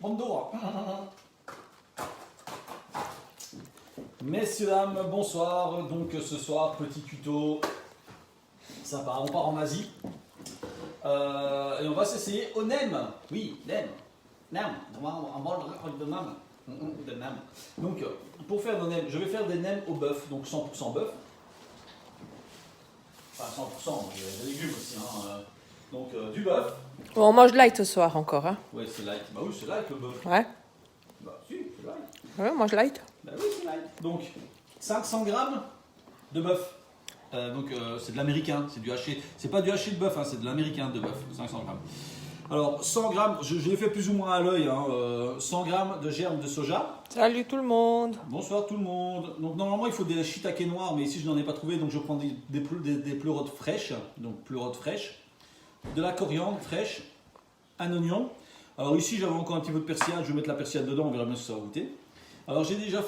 Hondo. Messieurs, dames, bonsoir. Donc ce soir, petit tuto sympa. On part en Asie. Et on va s'essayer au nem. Oui, nem. Nem. Donc pour faire des nems, je vais faire des nems au bœuf. Donc 100% bœuf. Enfin 100%, il y a des légumes aussi. Hein. Donc du bœuf. Bon, on mange light ce soir encore, hein? Ouais, c'est light. Bah oui, c'est light le bœuf. Ouais. Bah si, c'est light. Ouais, on mange light. Bah oui, c'est light. Donc 500 grammes de bœuf. Donc c'est de l'américain, c'est du haché. C'est pas du haché de bœuf, hein, c'est de l'américain de bœuf. 500 grammes. Alors 100 grammes, je l'ai fait plus ou moins à l'œil. Hein, 100 grammes de germes de soja. Salut tout le monde. Bonsoir tout le monde. Donc normalement il faut des shiitake noirs, mais ici je n'en ai pas trouvé, donc je prends des pleurotes fraîches. Donc pleurotes fraîches. De la coriandre fraîche, un oignon. Alors ici j'avais encore un petit peu de persillade, je vais mettre la persillade dedans, on verra bien si ça va goûter. Alors j'ai déjà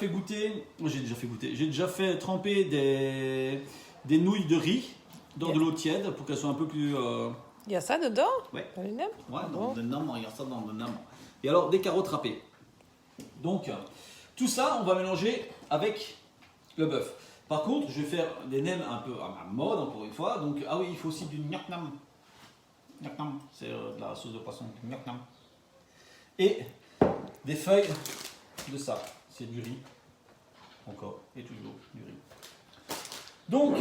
fait tremper des nouilles de riz dans de l'eau tiède pour qu'elles soient un peu plus... Il y a ça dedans? Ouais. Dans les nems? Ouais, dans le nam, il y a ça dans le nam. Et alors des carottes râpées. Donc tout ça on va mélanger avec le bœuf. Par contre je vais faire des nems un peu à ma mode encore une fois. Donc ah oui, il faut aussi du gnac nam. Gnac nam, c'est de la sauce de poisson. Gnac nam. Et des feuilles de ça. C'est du riz. Encore et toujours du riz. Donc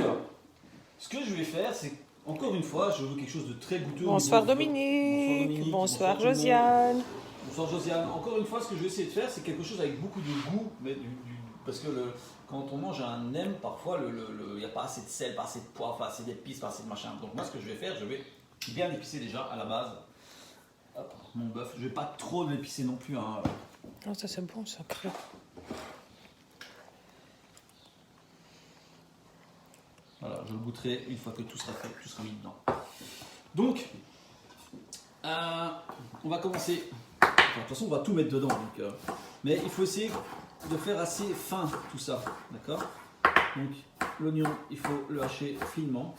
ce que je vais faire, c'est encore une fois, je veux quelque chose de très goûteux. Bonsoir Dominique. Bonsoir Josiane. Bonsoir Josiane. Encore une fois, ce que je vais essayer de faire, c'est quelque chose avec beaucoup de goût. Mais parce que quand on mange un nem, parfois, il n'y a pas assez de sel, pas assez de poivre, pas assez d'épices, pas assez de machin. Donc moi, ce que je vais faire, je vais bien épicer déjà à la base. Hop, mon bœuf. Je ne vais pas trop l'épicer non plus. Hein. Oh, ça c'est bon, ça crée. Voilà, je le goûterai une fois que tout sera fait, tout sera mis dedans. Donc, on va commencer. Enfin, de toute façon, on va tout mettre dedans. Donc, mais il faut essayer de faire assez fin tout ça. D'accord? Donc, l'oignon, il faut le hacher finement.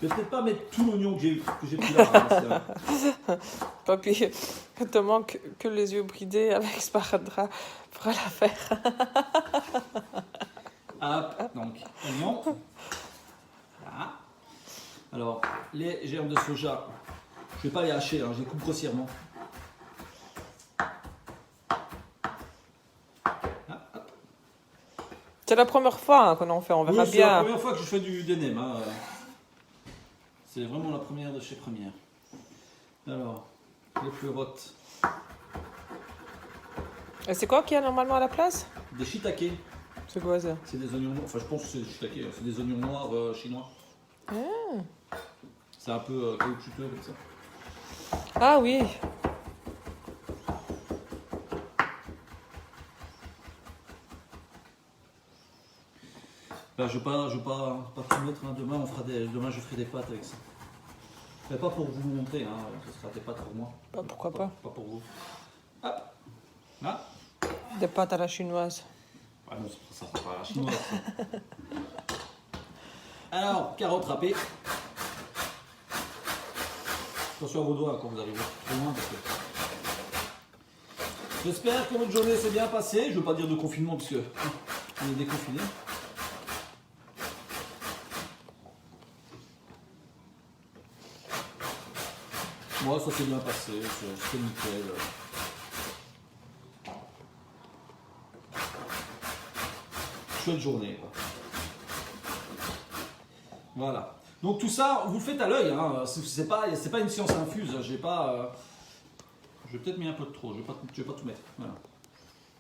Je vais peut-être pas mettre tout l'oignon que j'ai pris là. Papy, quand te manque que les yeux bridés avec sparadrap, fera l'affaire. Hop, donc, oignon. Voilà. Alors, les germes de soja, je ne vais pas les hacher, hein, je les coupe grossièrement. C'est la première fois hein, qu'on en fait, on verra Oui, c'est bien. la première fois que je fais des nems. Hein. C'est vraiment la première de chez Première. Alors, les pleurotes. Et c'est quoi qu'il y a normalement à la place? Des shiitake. C'est quoi ça? C'est des oignons noirs. Enfin, je pense que c'est des shiitake. Hein. C'est des oignons noirs chinois. C'est un peu caoutchouteux comme ça. Ah oui. Là, je vais pas tout mettre. Hein. Demain, je ferai des pâtes avec ça. Mais pas pour vous montrer. Hein. Ce sera des pâtes pour moi. Bah, pourquoi pas? Pas pour vous. Hop. Là. Des pâtes à la chinoise. Ah non, ça sera pas la chinoise. Alors, carottes râpées. Attention à vos doigts quand vous arrivez trop loin. J'espère que votre journée s'est bien passée. Je ne veux pas dire de confinement parce que on est déconfiné. Moi, ça s'est bien passé. C'est nickel. Chouette journée. Quoi. Voilà. Donc tout ça, vous le faites à l'œil. Hein. C'est pas une science infuse. J'ai peut-être mis un peu de trop. Je vais pas tout mettre. Voilà.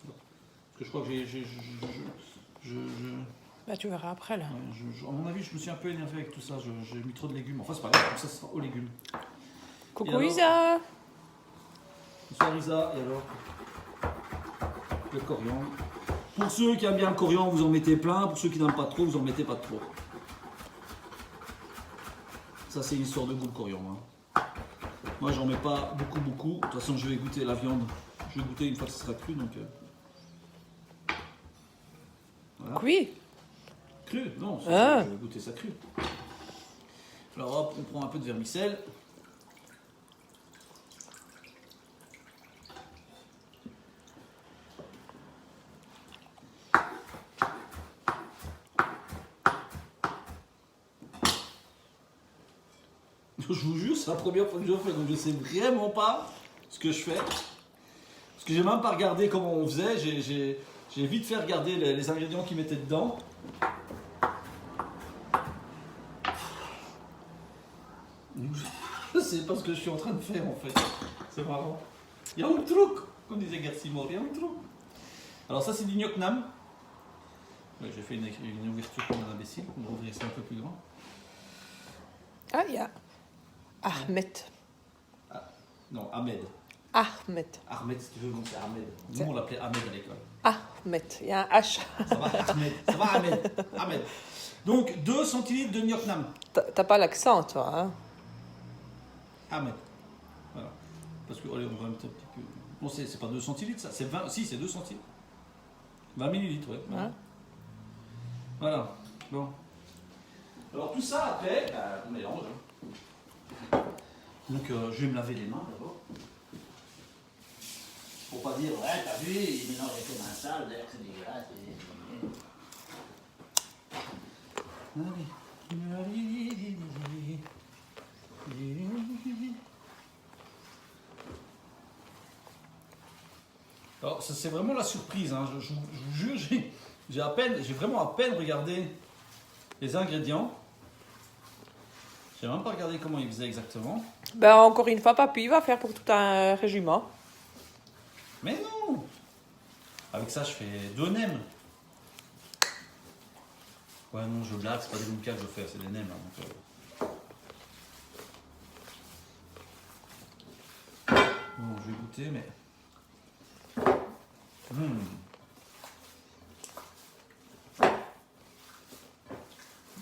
Parce que je crois que Bah tu verras après là. à mon avis, je me suis un peu énervé avec tout ça. J'ai mis trop de légumes. Enfin, c'est pas grave. Comme ça sera aux légumes. Coucou Isa. Bonsoir Isa. Et alors, le coriandre. Pour ceux qui aiment bien le coriandre, vous en mettez plein. Pour ceux qui n'aiment pas trop, vous en mettez pas trop. Ça, c'est une histoire de goût, le coriandre. Hein. Moi, j'en mets pas beaucoup. De toute façon, je vais goûter la viande. Je vais goûter une fois que ce sera cru. Donc, voilà. Oui. cru. Non, Ah. je vais goûter ça cru. Alors hop, on prend un peu de vermicelle. Je vous jure, c'est la première fois que je fais, donc je sais vraiment pas ce que je fais. Parce que j'ai même pas regardé comment on faisait, j'ai vite fait regarder les ingrédients qu'ils mettaient dedans. Je sais pas ce que je suis en train de faire en fait. C'est marrant. Il y a un truc, comme disait Garcimore, il y a un truc. Alors ça c'est du gnoc nam. Ouais, j'ai fait une ouverture comme un imbécile, on va ouvrir ça un peu plus grand. Ah, il y a Ahmed. Non, Ahmed. Ahmed. Ahmed si tu veux, non c'est Ahmed. Nous on l'appelait Ahmed à l'école. Ahmed. Il y a un H. Ça va Ahmed, ça va Ahmed. Ahmed. Donc 2 centilitres de gnoc nam. T'as pas l'accent, toi, hein? Ahmed. Voilà. Parce que, allez, on va mettre un petit peu. Bon, c'est pas 2 centilitres ça, c'est 20. Si, c'est 2 centilitres. 20 millilitres, ouais. Voilà. Hein? Voilà. Bon. Alors tout ça après, on mélange. Donc je vais me laver les mains d'abord. Pour pas dire, ouais, t'as vu, il mélange avec les mains sales, d'ailleurs c'est dégueulasse. Alors ça, c'est vraiment la surprise, hein. Je vous jure, j'ai vraiment à peine regardé les ingrédients. J'ai même pas regardé comment ils faisaient exactement. Ben, encore une fois, papy va faire pour tout un régiment. Mais non! Avec ça, je fais 2 nems. Ouais, non, je blague, c'est pas des lumkas que je fais, c'est des nems. Hein, Bon, je vais goûter, mais.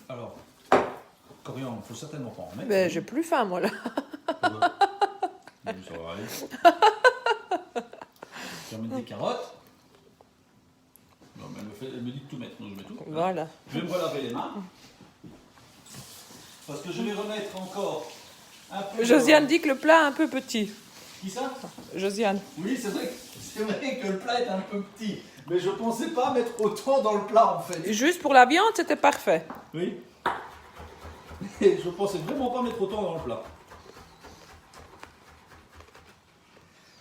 Alors, coriandre, il faut certainement pas en mettre. Ben, j'ai plus faim, moi, là. Ouais. Ça va aller. Je vais mettre des carottes. Non, mais elle me dit de tout mettre, donc je mets tout. Voilà. Je vais me relaver les mains. Parce que je vais remettre encore un peu. Josiane dit que le plat est un peu petit. Qui ça? Josiane. Oui, c'est vrai que le plat est un peu petit. Mais je pensais pas mettre autant dans le plat en fait. Juste pour la viande, c'était parfait. Oui. Et je pensais vraiment pas mettre autant dans le plat.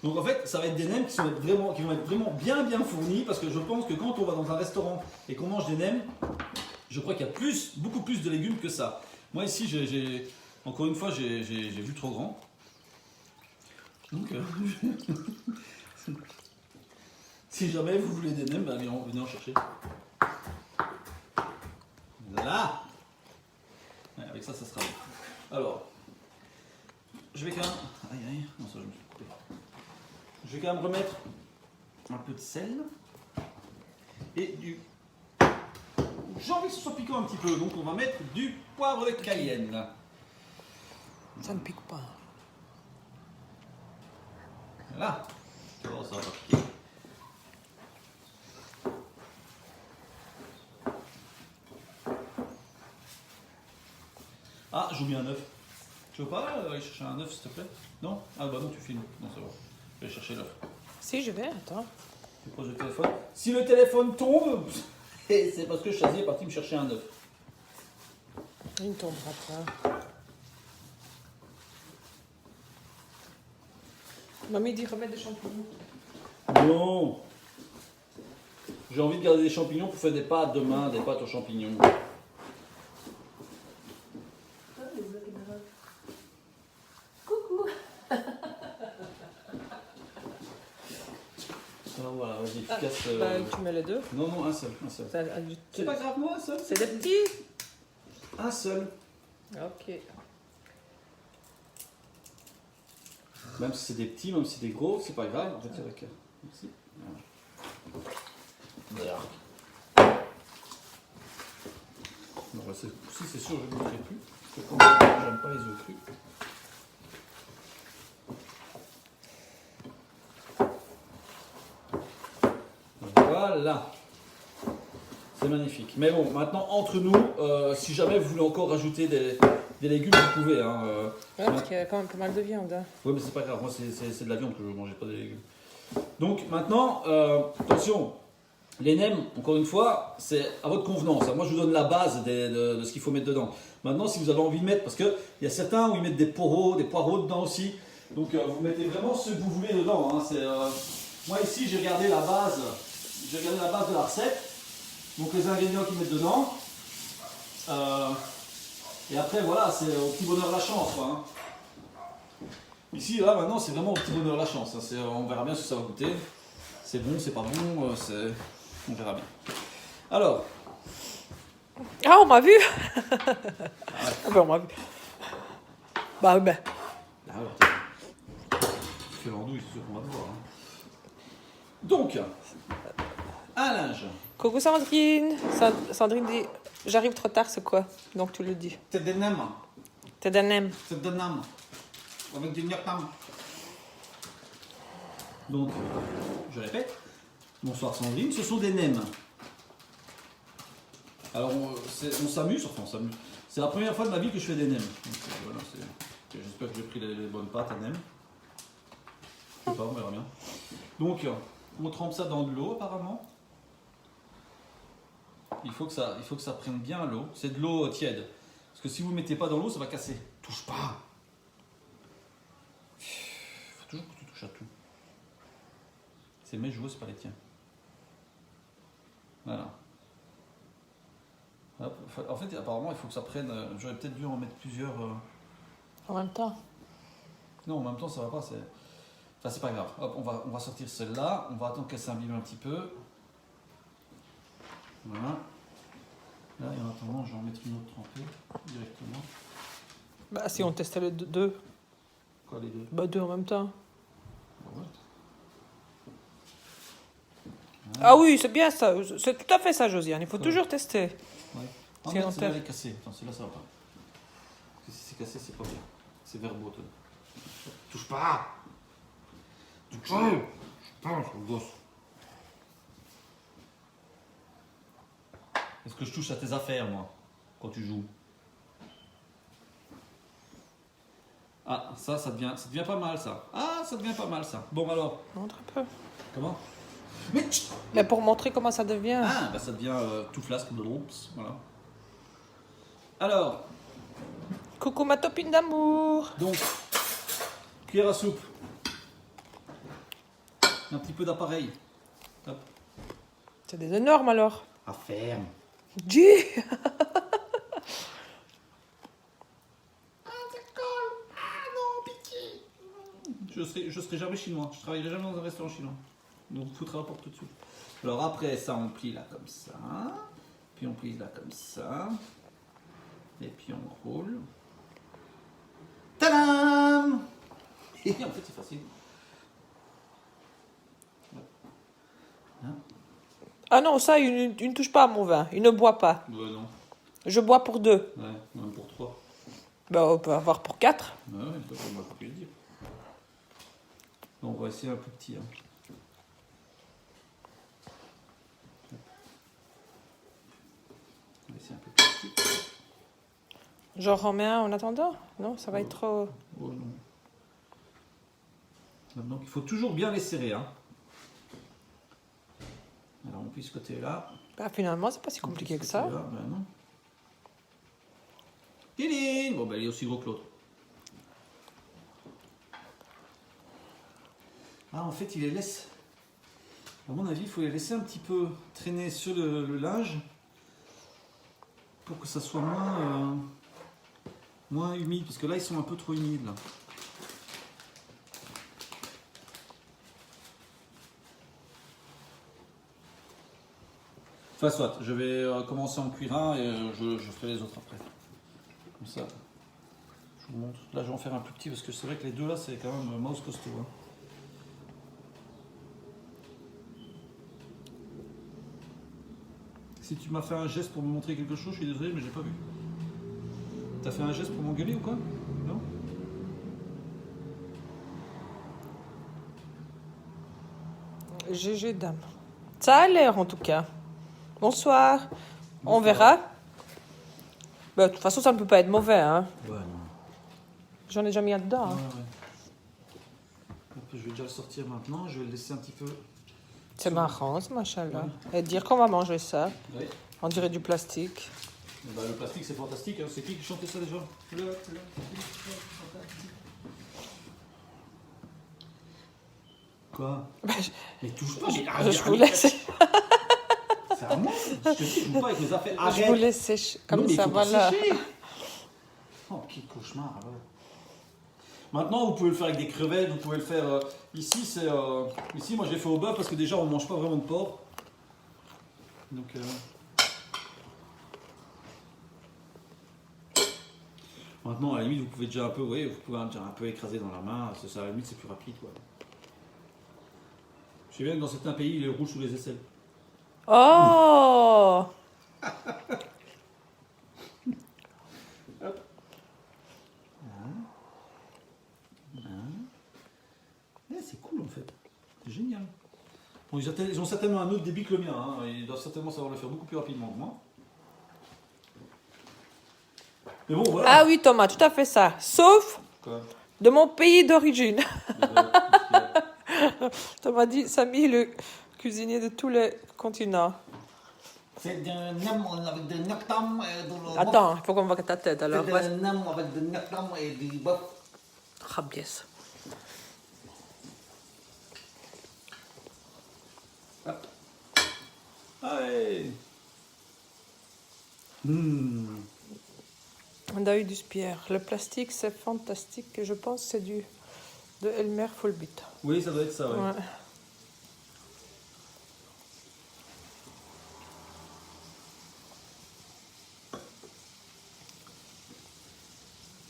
Donc en fait, ça va être des nems qui vont être vraiment bien fournis. Parce que je pense que quand on va dans un restaurant et qu'on mange des nems, je crois qu'il y a beaucoup plus de légumes que ça. Moi ici, encore une fois, j'ai vu trop grand. Donc, si jamais vous voulez des nems, venez en chercher. Voilà. Ouais, avec ça, ça sera bon. Alors, je vais quand même... Aïe, non, ça, je me suis coupé. Je vais quand même remettre un peu de sel et du... J'ai envie que ce soit piquant un petit peu, donc on va mettre du poivre de Cayenne. Ça ne pique pas. Voilà. Oh, ça va pas piquer. Ah, j'ai oublié un œuf. Tu veux pas aller chercher un œuf, s'il te plaît? Non? Ah bah non, tu filmes. Non, c'est bon. Je vais chercher l'œuf. Si, je vais, attends. Tu poses le téléphone. Si le téléphone tombe, c'est parce que Chazy est parti me chercher un œuf. Il ne tombera pas. Mamie dit remettre des champignons. Non. J'ai envie de garder des champignons pour faire des pâtes demain, des pâtes aux champignons. Coucou. Alors voilà, vas-y, tu casses. Bah, tu mets les deux. Non, non, un seul. C'est pas grave, moi, un seul. C'est des petits. Un seul. Ok. Même si c'est des petits, même si c'est des gros, c'est pas grave. On retire le cœur. Merci. Voilà. Bon, bah, si c'est sûr, je ne le ferai plus. Parce que comme j'aime pas les œufs crus. Voilà. C'est magnifique. Mais bon, maintenant, entre nous, si jamais vous voulez encore rajouter des légumes, vous pouvez. Hein, Ouais, parce qu'il y a quand même pas mal de viande. Hein. Oui, mais c'est pas grave, moi c'est de la viande que je veux manger, pas des légumes. Donc maintenant, attention, les nems, encore une fois, c'est à votre convenance. Moi je vous donne la base de ce qu'il faut mettre dedans. Maintenant, si vous avez envie de mettre, parce qu'il y a certains où ils mettent des poireaux dedans aussi. Donc vous mettez vraiment ce que vous voulez dedans. Hein. Moi ici j'ai regardé la base de la recette. Donc les ingrédients qu'ils mettent dedans. Et après voilà, c'est au petit bonheur la chance. Quoi, hein. Ici, là, maintenant, c'est vraiment au petit bonheur la chance. Hein. On verra bien ce que ça va goûter. C'est bon, c'est pas bon, on verra bien. Alors. Ah, on m'a vu. Ah ben, on m'a vu. Bah, ben. Ah, alors, tu fais l'andouille, c'est sûr qu'on va te voir. Hein. Donc, un linge. Coucou Sandrine. Sandrine dit, j'arrive trop tard, c'est quoi? Donc tu le dis. C'est des nems. T'es d'un nem. C'est des nems. Avec du gnoccham. Donc, je répète. Bonsoir Sandrine, ce sont des nems. Alors, on s'amuse, enfin on s'amuse. C'est la première fois de ma vie que je fais des nems. Donc, voilà, j'espère que j'ai pris les bonnes pâtes à nems. Je sais pas, on verra bien. Donc, on trempe ça dans de l'eau apparemment. Il faut que ça prenne bien l'eau. C'est de l'eau tiède. Parce que si vous ne mettez pas dans l'eau, ça va casser. Touche pas. Faut toujours que tu touches à tout. C'est mes jouets, c'est pas les tiens. Voilà. Hop. En fait, apparemment, il faut que ça prenne. J'aurais peut-être dû en mettre plusieurs. En même temps. Non, en même temps, ça va pas. Enfin, c'est pas grave. Hop, on va sortir celle-là. On va attendre qu'elle s'imbibe un petit peu. Voilà. Là, et en attendant, je vais en mettre une autre trempée directement. Bah, si on testait les deux. Quoi, les deux? Bah, deux en même temps. Bah, ouais. Ah oui, c'est bien ça. C'est tout à fait ça, Josiane. Il faut toujours tester. Ouais. Ah, C'est merde, en celle-là, terre. elle est cassée. Attends, celle-là, ça va pas. Parce que si c'est cassé, c'est pas bien. C'est verbaux, toi. Touche pas! Touche pas! Je pense au gosse. Est-ce que je touche à tes affaires, moi, quand tu joues? Ah, ça devient pas mal, ça. Ah, ça devient pas mal, ça. Bon, alors. Montre un peu. Comment? Mais Mais pour montrer comment ça devient. ah, bah ça devient tout flasque de l'oups, voilà. Alors, Coucou ma topine d'amour. donc, cuillère à soupe. Un petit peu d'appareil. Hop. C'est des énormes alors. À ferme. Dis. Je serai jamais chinois. Je travaillerai jamais dans un restaurant chinois. Donc, foutre à la porte tout de suite. Alors, après ça, on plie là comme ça. Puis on plie là comme ça. Et puis on roule. Tadam! Et en fait, c'est facile. Ah non, ça, il ne touche pas à mon vin. Il ne boit pas. Ouais, non. Je bois pour 2. Ouais, même pour 3. Bah, on peut avoir pour 4. Ouais, c'est pas moi qui le dire. Bon, on va essayer un peu petit. Hein. On va essayer un peu petit. J'en remets un en attendant? Non, ça va être trop... Oh non. Donc il faut toujours bien les serrer. Hein. Alors on plie ce côté-là. Bah, finalement, c'est pas si compliqué que ça. Ben non. Tadam! Bon, ben il est aussi gros que l'autre. Ah, en fait, il les laisse. À mon avis, il faut les laisser un petit peu traîner sur le linge pour que ça soit moins humide. Parce que là, ils sont un peu trop humides. Là. Enfin, soit, je vais commencer à en cuire un et je ferai les autres après. Comme ça, je vous montre. Là, je vais en faire un plus petit parce que c'est vrai que les deux là, c'est quand même mouse costaud. Hein. Si tu m'as fait un geste pour me montrer quelque chose, je suis désolé, mais j'ai pas vu. T'as fait un geste pour m'engueuler ou quoi? Non? GG dame. Ça a l'air en tout cas. Bonsoir. On verra. Bah, de toute façon, ça ne peut pas être mauvais. Hein. Ouais, non. J'en ai déjà mis un dedans. Ouais, Hein. ouais. Hop, je vais déjà le sortir maintenant. Je vais le laisser un petit peu. C'est marrant, ce machin-là. Et dire qu'on va manger ça, Oui. on dirait du plastique. Bah, le plastique, c'est fantastique. Hein. C'est qui chantait ça déjà? Quoi? Bah, Mais touche pas, je vous laisse, C'est à moi. Je te dis, je joue pas avec mes affaires. je Arrête. vous laisse sécher comme Non, mais ça, il faut pas voilà. sécher. Oh, quel cauchemar. Alors. Maintenant, vous pouvez le faire avec des crevettes, vous pouvez le faire. Ici, c'est. Ici, moi, je l'ai fait au bœuf parce que déjà, on ne mange pas vraiment de porc. Donc. Maintenant, à la limite, vous pouvez déjà un peu, vous pouvez déjà un peu écraser dans la main. Ça, à la limite, c'est plus rapide, quoi. Je sais bien que dans certains pays, il est rouge sous les aisselles. Oh! C'est cool en fait. C'est génial. Bon, ils ont certainement un autre débit que le mien. Hein. Ils doivent certainement savoir le faire beaucoup plus rapidement que moi. Mais bon, voilà. Ah oui, Thomas, tout à fait ça. Sauf Quoi? de mon pays d'origine. Thomas dit, Samy, le cuisinier de tous les continents. C'est un nem avec des nactam et de Attends, il faut qu'on voit ta tête alors. C'est un nem avec des nactam et du bœuf. Rabies. Hop. Allez. Mmh. On a eu du Spierre. Le plastique, c'est fantastique. Je pense que c'est de Elmer Folbit. Oui, ça doit être ça, ouais. Ouais.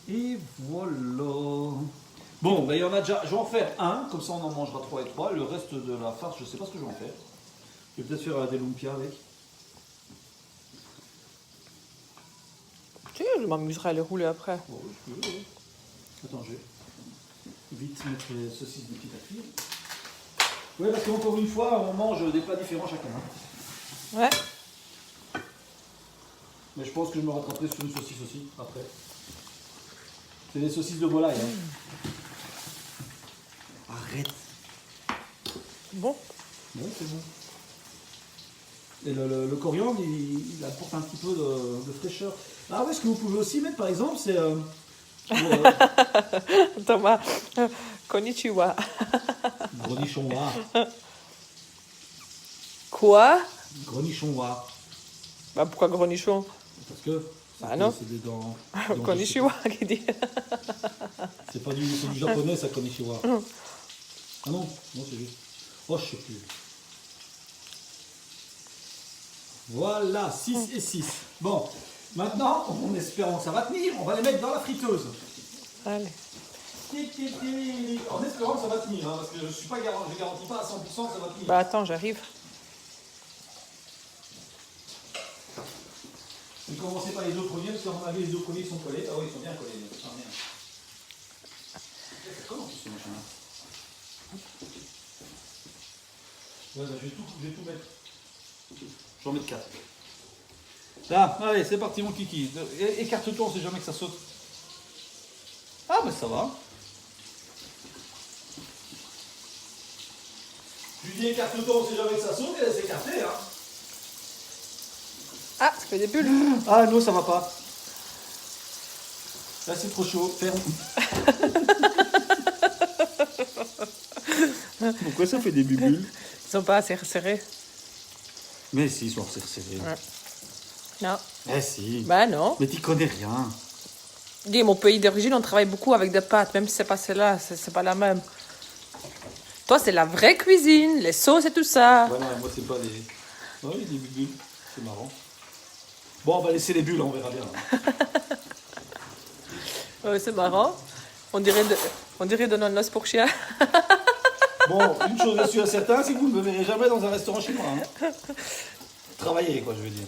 Et voilà. Bon, ben il y en a déjà. Je vais en faire un, comme ça on en mangera 3 et 3. Le reste de la farce, je sais pas ce que je vais en faire. Je vais peut-être faire des lumpias avec. Tu sais, je m'amuserai à les rouler après. Oh, oui, je peux, oui. Attends, je vais vite mettre les saucisses de petite à cuire. Oui, parce qu'encore une fois, on mange des plats différents chacun. Hein. Ouais. Mais je pense que je me rattraperai sur une saucisse aussi, après. C'est des saucisses de volaille. Hein. Arrête. Bon. Oui, c'est bon. Et le coriandre, il apporte un petit peu de fraîcheur. Ah oui, ce que vous pouvez aussi mettre, par exemple, c'est... Thomas, konnichiwa. Grenichon noir. Quoi? Grenichon noir. Bah pourquoi grenichon? Parce que... Ah non. C'est des dents... Konnichiwa qui dit. C'est pas du japonais, ça, konnichiwa. Ah non, non, c'est juste... Oh, je sais plus. Voilà, 6 et 6. Bon, maintenant, en espérant que ça va tenir, on va les mettre dans la friteuse. Allez. En espérant que ça va tenir, hein, parce que je ne suis pas je garantis pas à 100% que ça va tenir. Bah attends, j'arrive. Je vais commencer par les deux premiers, parce qu'à mon avis, les deux premiers sont collés. Ah oui, ils sont bien collés. Ils sont bien. C'est comment ce machin-là? Ouais, bah, je vais tout mettre. Je vais en mettre 4. Là, allez, c'est parti mon kiki. Écarte-toi, on sait jamais que ça saute. Ah, ben ça va. Je lui dis écarte-toi, on sait jamais que ça saute, et elle s'est écartée. Hein. Ah, ça fait des bulles. Ah non, ça va pas. Là, c'est trop chaud. Ferme. Pourquoi ça fait des bulles? Ils sont pas assez resserrés. Mais si, ils sont resserrés. Ouais. Non. Eh si. Bah non. Mais t'y connais rien. Dis, mon pays d'origine, on travaille beaucoup avec des pâtes, même si c'est pas celle-là, c'est pas la même. Toi, c'est la vraie cuisine, les sauces et tout ça. Voilà, moi, c'est pas les... Ouais, des bulles. C'est marrant. Bon, on va laisser les bulles, on verra bien. Ouais, c'est marrant. On dirait de nonos pour chien. Bon, une chose je suis à certain, c'est que vous ne me verrez jamais dans un restaurant chinois. Hein. Travailler, quoi, je veux dire.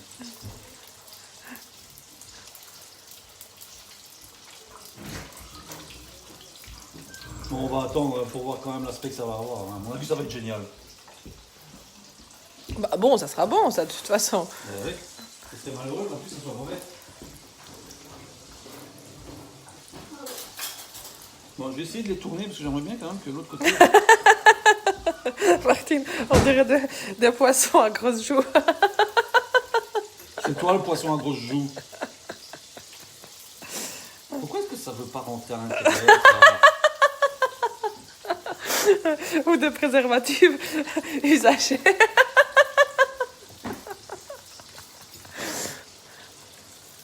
Bon, on va attendre pour voir quand même l'aspect que ça va avoir. Hein. À mon avis, ça va être génial. Bah bon, ça sera bon, ça, de toute façon. Oui. C'est malheureux qu'en plus ça soit mauvais. Bon, je vais essayer de les tourner parce que j'aimerais bien quand même que l'autre côté. Martine, on dirait des poissons à grosses joues. C'est toi le poisson à grosse joue. Pourquoi est-ce que ça veut pas rentrer à l'intérieur ça Ou de préservatifs usagés.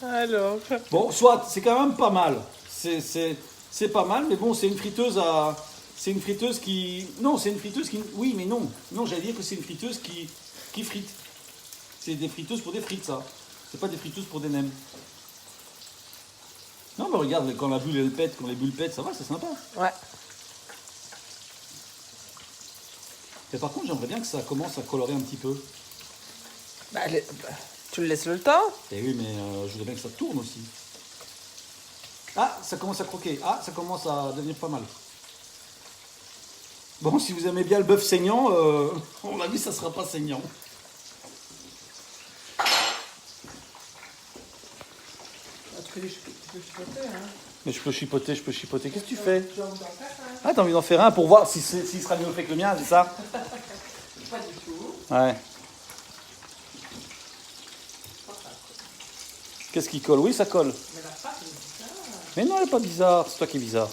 Alors. Bon, soit, c'est quand même pas mal. C'est pas mal, mais bon, c'est une friteuse à. C'est une friteuse qui. Non, c'est une friteuse qui. Oui, mais non. Non, j'allais dire que c'est une friteuse qui frite. C'est des friteuses pour des frites, ça. C'est pas des friteuses pour des nems. Non, mais regarde, quand la bulle elle pète, quand les bulles pètent, ça va, c'est sympa. Ouais. Mais par contre, j'aimerais bien que ça commence à colorer un petit peu. Bah, tu le laisses le temps. Eh oui, mais je voudrais bien que ça tourne aussi. Ah, ça commence à croquer. Ah, ça commence à devenir pas mal. Bon, si vous aimez bien le bœuf saignant, on l'a vu, ça sera pas saignant. Tu peux chipoter, hein. Mais je peux chipoter, je peux chipoter. Qu'est-ce que tu fais? Ah, t'as envie d'en faire un pour voir s'il sera mieux fait que le mien, c'est ça? Pas du tout. Ouais. Qu'est-ce qui colle? Oui, ça colle. Mais la pâte, elle est bizarre. Mais non, elle n'est pas bizarre. C'est toi qui es bizarre.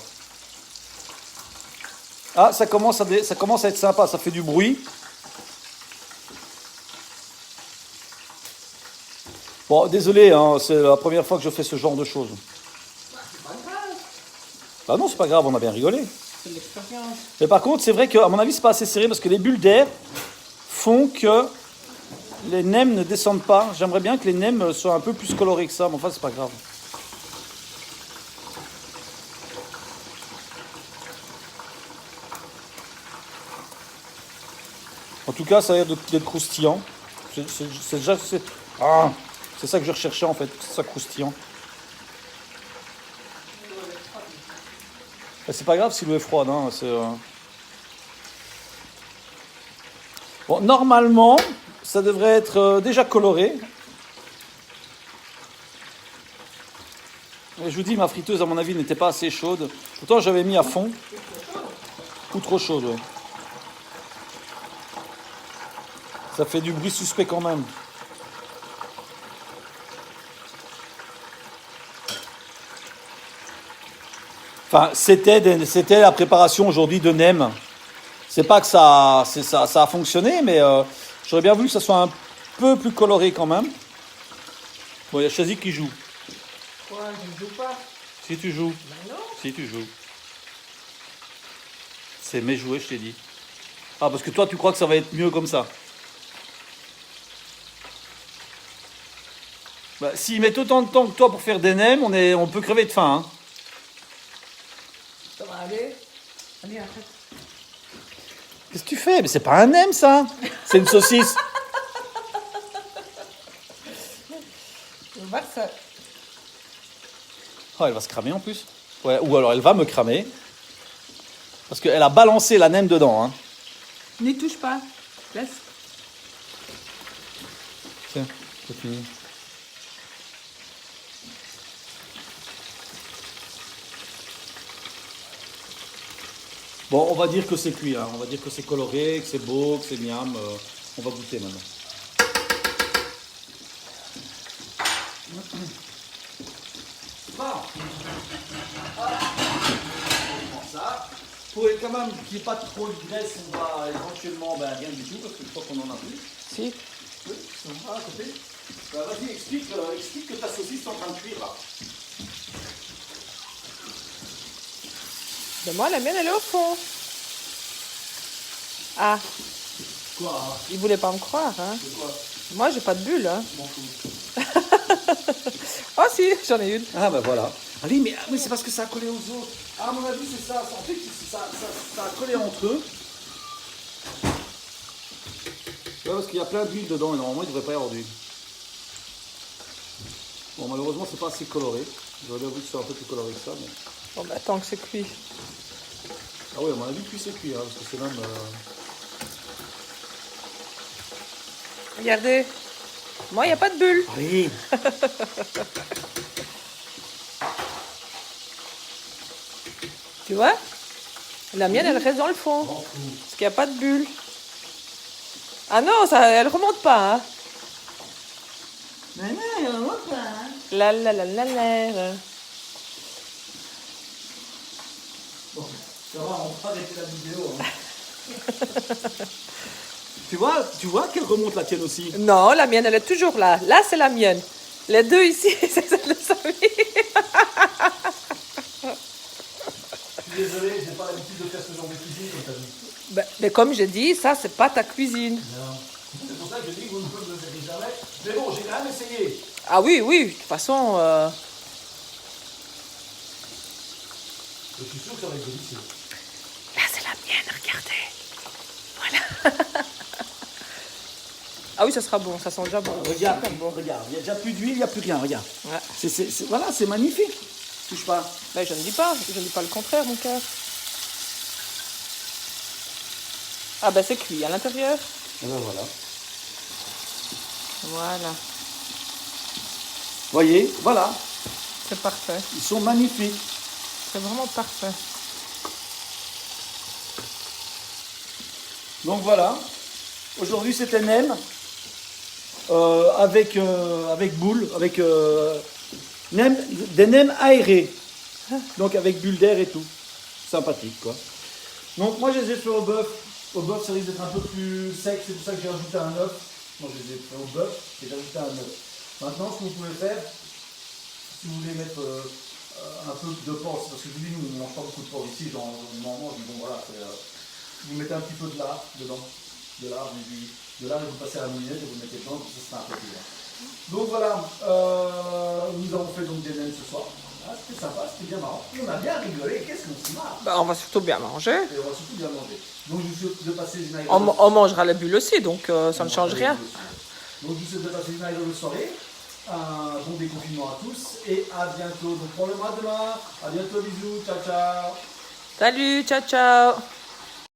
Ah, ça commence à être sympa. Ça fait du bruit. Bon, désolé, hein, c'est la première fois que je fais ce genre de choses. C'est pas grave. Ah non, c'est pas grave, on a bien rigolé. C'est l'expérience. Mais par contre, c'est vrai qu'à mon avis, c'est pas assez serré parce que les bulles d'air font que les nems ne descendent pas. J'aimerais bien que les nems soient un peu plus colorés que ça, mais enfin, c'est pas grave. En tout cas, ça a l'air d'être croustillant. C'est déjà... c'est ça que je recherchais en fait, c'est ça croustillant. C'est pas grave si l'eau est froide. Hein, Bon, normalement, ça devrait être déjà coloré. Et je vous dis, ma friteuse, à mon avis, n'était pas assez chaude. Pourtant, j'avais mis à fond. Ou trop chaude, ouais. Ça fait du bruit suspect quand même. Enfin, c'était la préparation aujourd'hui de nem. C'est pas que ça a fonctionné, mais j'aurais bien voulu que ça soit un peu plus coloré quand même. Bon, il y a Chazik qui joue. Quoi, je ne joue pas. Si tu joues. Ben non. Si tu joues. C'est mes jouets, je t'ai dit. Ah, parce que toi, tu crois que ça va être mieux comme ça. Bah, s'ils mettent autant de temps que toi pour faire des nems, on peut crever de faim. Hein. Ça va aller. Allez, arrête. Qu'est-ce que tu fais? Mais c'est pas un nem, ça. C'est une saucisse. Je vais voir ça. Oh, elle va se cramer en plus. Ouais, ou alors elle va me cramer. Parce qu'elle a balancé la nem dedans. Hein. N'y touche pas. Laisse. Tiens, c'est fini. Bon, on va dire que c'est cuit. Hein. On va dire que c'est coloré, que c'est beau, que c'est miam. On va goûter maintenant. Ça. Pour quand même qu'il n'y ait pas trop de graisse, on va éventuellement, rien du tout, parce que je crois qu'on en a plus. Si. Oui, à côté. Vas-y, explique que ta saucisse est en train de cuire là. Ben moi, la mienne, elle est au fond. Ah, Quoi? il voulait pas me croire, hein. C'est quoi? Moi, j'ai pas de bulle, hein. Je m'en fous. Oh si, j'en ai une. Ah bah voilà. Ah oui, mais c'est parce que ça a collé aux autres. Ah, à mon avis, c'est ça. En fait, ça a collé entre eux. Ouais, parce qu'il y a plein d'huile dedans et normalement, il ne devrait pas y avoir d'huile. Bon, malheureusement, c'est pas assez coloré. J'aurais bien voulu que ce soit un peu plus coloré que ça. Mais... Bon, bah, tant que c'est cuit. Ah oui, à mon avis, cuit c'est cuit, hein, parce que c'est même... Regardez. Moi, il n'y a pas de bulle. Oui. Tu vois? La mienne, elle reste dans le fond. M'en fous. Parce qu'il n'y a pas de bulle. Ah non, ça, elle remonte pas. Hein. Mais non, il y en a pas, hein. La la la la la. Bon, ça va, on va arrêter la vidéo. Hein. tu vois qu'elle remonte la tienne aussi. Non, la mienne, elle est toujours là. Là, c'est la mienne. Les deux ici, c'est celle de Samy. Je suis désolé, j'ai pas l'habitude de faire ce genre de cuisine comme t'as dit. Mais comme j'ai dit, ça, c'est pas ta cuisine. Non. C'est pour ça que je dis que vous ne me le verrez jamais. Mais bon, j'ai quand même essayé. Ah oui, oui, de toute façon... Je suis sûr que ça va être délicieux. Là, c'est la mienne, regardez. Voilà. Ah oui, ça sera bon, ça sent déjà bon. Regarde, Super bon. regarde, il n'y a déjà plus d'huile, il n'y a plus rien, regarde. Ouais. Voilà, c'est magnifique. Touche pas. Ben, je ne dis pas le contraire, mon cœur. Ah ben, c'est cuit à l'intérieur. Et ben voilà. Voilà, Voyez, voilà, c'est parfait. ils sont magnifiques. C'est vraiment parfait. Donc voilà, aujourd'hui c'était nem avec boule, avec des nems aérés, donc avec bulle d'air et tout, sympathique quoi. Donc moi je les ai fait au bœuf ça risque d'être un peu plus sec, c'est pour ça que j'ai rajouté un œuf. Moi je les ai fait au bœuf et j'ai rajouté un œuf. Maintenant ce que vous pouvez faire, si vous voulez mettre un peu de porc, parce que je vous dis nous on ne mange pas beaucoup de porc ici, genre on en mange, bon voilà, vous mettez un petit peu de lard dedans, de lard et vous passez à la minute et vous le mettez dedans, ça sera un peu plus. Donc voilà, nous avons fait donc des nems ce soir. Ah, c'était sympa, c'était bien marrant. On a bien rigolé, qu'est-ce qu'on se marre. Ben, on va surtout bien manger. Et on va surtout bien manger. Donc je vous souhaite de passer une agréable On mangera la bulle aussi, donc ça ne change rien. Donc je vous souhaite de passer une agréable soirée. Un bon déconfinement à tous et à bientôt. Donc probablement à demain. À bientôt, bisous, ciao ciao. Salut, ciao, ciao.